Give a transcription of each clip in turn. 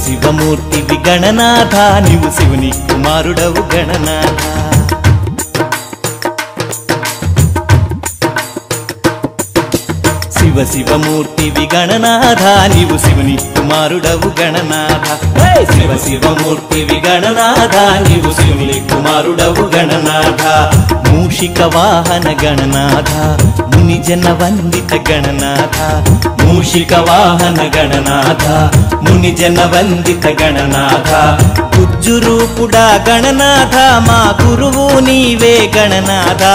శివమూర్తివి గణనాథ నీవు శివుని కుమారుడవు గణనాథ శివమూర్తివి గణనాథ నీవు శివుని కుమారుడవు గణనాథ శివమూర్తివి గణనాథ నీవు శివుని కుమారుడవు గణనాథ మూషిక వాహన గణనాథ మునిజన వందిత గణనాథ మూషిక వాహన గణనాథ మునిజన వందిత గణనాథ గుజ్జు రూపుడా గణనాథ మా గురువు నీవే గణనాథ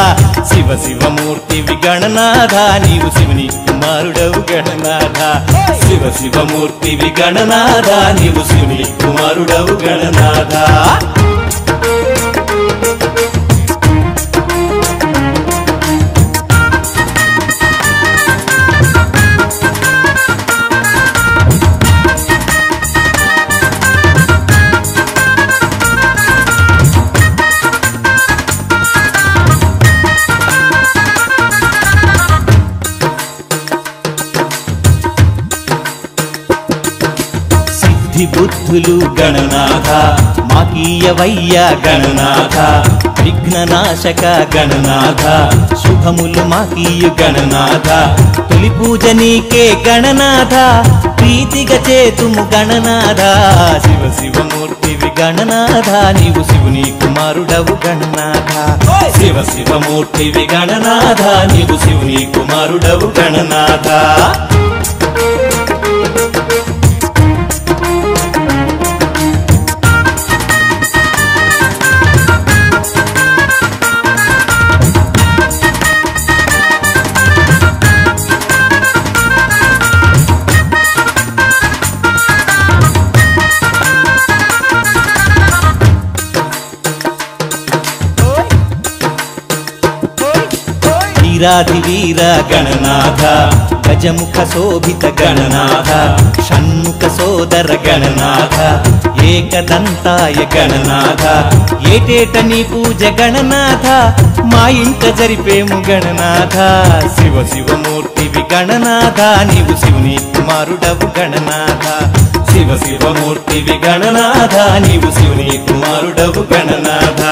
శివమూర్తివి గణనాథ నీవు శివుని కుమారుడవు గణనాథ శివమూర్తివి గణనాథ నీవు శివుని కుమారుడవు గణనాథ బుద్ధులు గణనాథ మాకీయవయ్య గణనాథ విఘ్ననాశక గణనాథ శుభములు మాకీయు గణనాథ తొలి పూజ నీకే గణనాథ ప్రీతిగా చేతుము గణనాథ శివమూర్తివి గణనాథ నీవు శివుని కుమారుడవు గణనాథ శివమూర్తివి గణనాథ నీవు శివుని కుమారుడవు గణనాథ వీర గణనాథ గజముఖ శోభిత గణనాథ షణ్ముఖ సోదర గణనాథ ఏకదంతాయ గణనాథ ఏటేట నీ పూజ గణనాథ మా ఇంట జరిపేము గణనాథ శివమూర్తివి గణనాథ నీవు శివుని కుమారుడవు గణనాథ శివమూర్తివి గణనాథ నీవు శివుని కుమారుడవు గణనాథ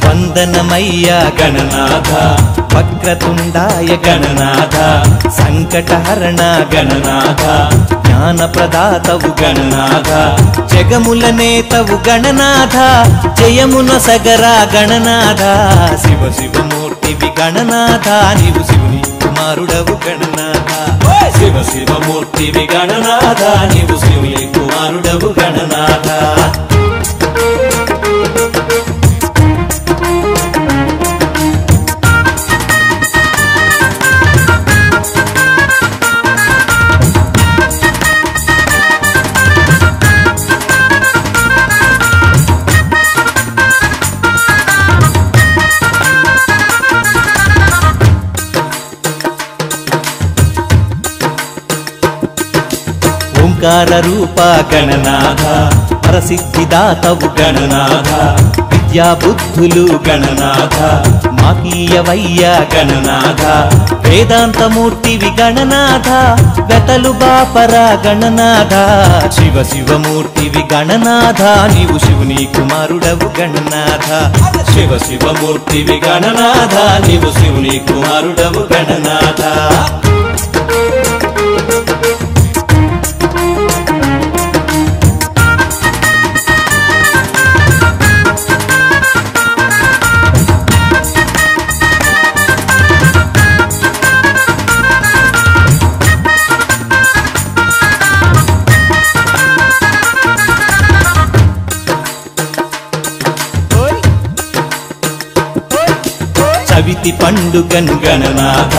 వందనమయ్య గణనాథ వక్రతుండాయ గణనాథ సంకటహరణ గణనాథ జ్ఞానప్రదాతవు గణనాథ జగముల నేతవు గణనాథ జయమున సగరా గణనాథ శివమూర్తివి గణనాథ నీవు శివుని కుమారుడవు గణనాథ శివమూర్తివి గణనాథ నీవు శివుని కుమారుడవు గణనాథ ఓంకార రూప గణనాథ పరసిద్ధిదాతవు గణనాథ విద్యా బుద్ధులు గణనాథ మాకీయవయ్య గణనాథ వేదాంతమూర్తివి గణనాథ గతలు బాపరా గణనాథ శివమూర్తివి గణనాథ నీవు శివుని కుమారుడవు గణనాథ శివమూర్తివి గణనాథ నీవు శివుని కుమారుడవు గణనాథ చవితి పండుగను గణనాథ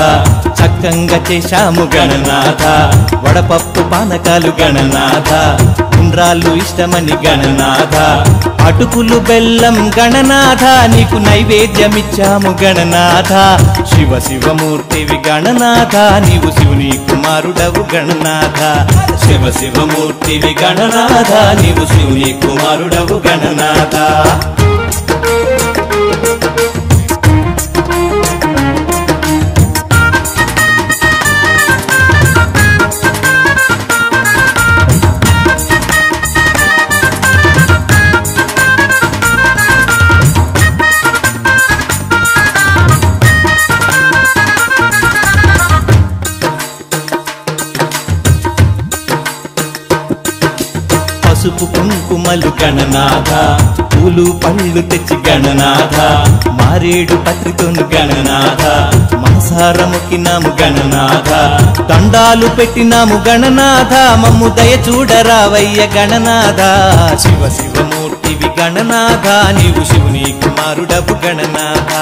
చక్కంగా చేశాము గణనాథ వడపప్పు పానకాలు గణనాథ ఉండ్రాళ్ళు ఇష్టమని గణనాథ అటుకులు బెల్లం గణనాథ నీకు నైవేద్యమిచ్చాము గణనాథ శివ శివమూర్తివి గణనాథ నీవు శివుని కుమారుడవు గణనాథ శివ శివమూర్తివి గణనాథ నీవు శివుని కుమారుడవు గణనాథ పసుపు కుంకుమలు గణనాథ పూలు పళ్ళు తెచ్చి గణనాథ మారేడు పత్రితోను గణనాథ మనసార మొక్కినాము గణనాథ దండాలు పెట్టినాము గణనాథ మమ్ము దయ చూడరావయ్య గణనాథ శివ శివమూర్తివి గణనాథ నీవు శివుని కుమారుడవు గణనాథ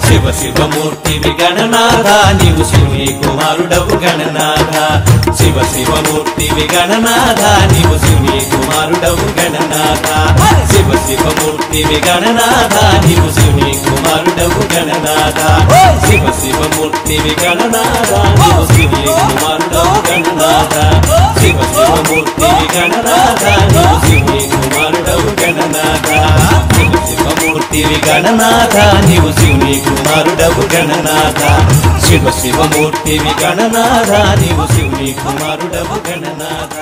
శివ శివమూర్తివి గణనాథ నీవు శివుని కుమారుడవు గణనాథ శివ శివమూర్తివి గణనాథ నీవు శివుని కుమారుడవు గణనాథ శివ శివమూర్తివి గణనాథ నీవు శివుని కుమారుడవు గణనాథ శివ శివమూర్తివి గణనాథ నీవు శివుని కుమారుడవు గణనాథ శివ శివమూర్తివి గణనాథ నీవు శివుని కుమారుడవు గణనాథ శివ శివమూర్తివి గణనాథ నీవు శివుని కుమారుడవు గణనాథ శివ శివమూర్తివి గణనాథ నీవు శివుని కుమారుడవు గణనాథ